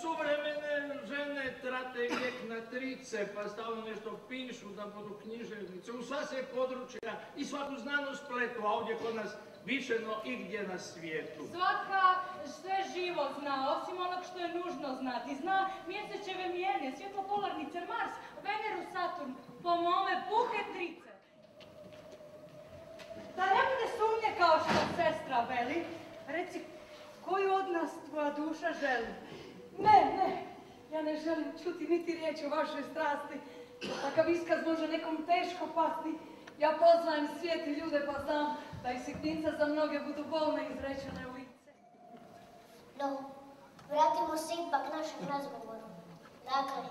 Suvremene žene trate vijek na trice, pa stalno nešto pišu da budu književnice. U sva se područja i svaku znanost pletu, a ovdje kod nas više no igdje na svijetu. Svaka sve živo zna, osim onog što je nužno znati. Zna mjesečeve mijene, svjetlopolarnice, Mars, Veneru, Saturn, po mome puke trice. Da ne bude sumnje kao što sestra veli, reci, koju od nas tvoja duša želi? Ne, ja ne želim čuti niti riječ o vašoj strasti. Takav iskaz može nekom teško pasti. Ja poznajem svijet i ljude pa znam da i sitnica za mnoge budu bolne izrečene u lice. No, vratimo se ipak našem razgovoru. Dakle,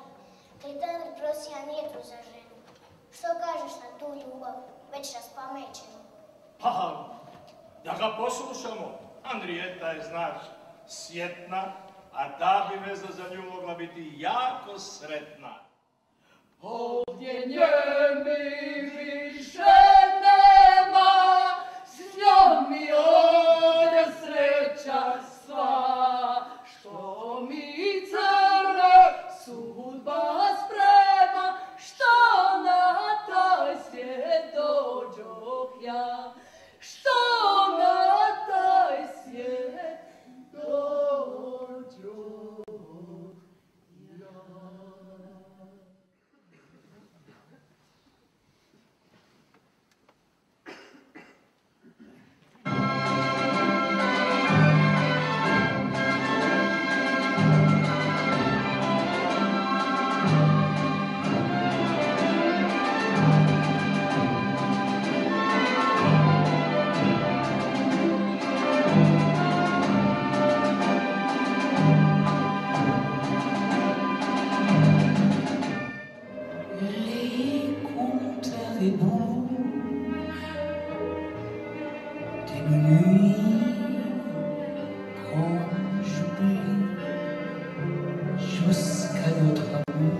Klitander Prosija nije tu za ženu. Što kažeš na tu ljubav, već raspamećenu? Pa, da ga poslušamo. Andrijeta je, znaš, sjetna, a ta bi veza za nju mogla biti jako sretna. Ovdje nje mi više nema, s njom mi ovdje sreća sva. Što mi crne sudba sprema, što na taj svijet dođoh ja. Što na taj svijet dođoh ja. Jusqu'à notre amour.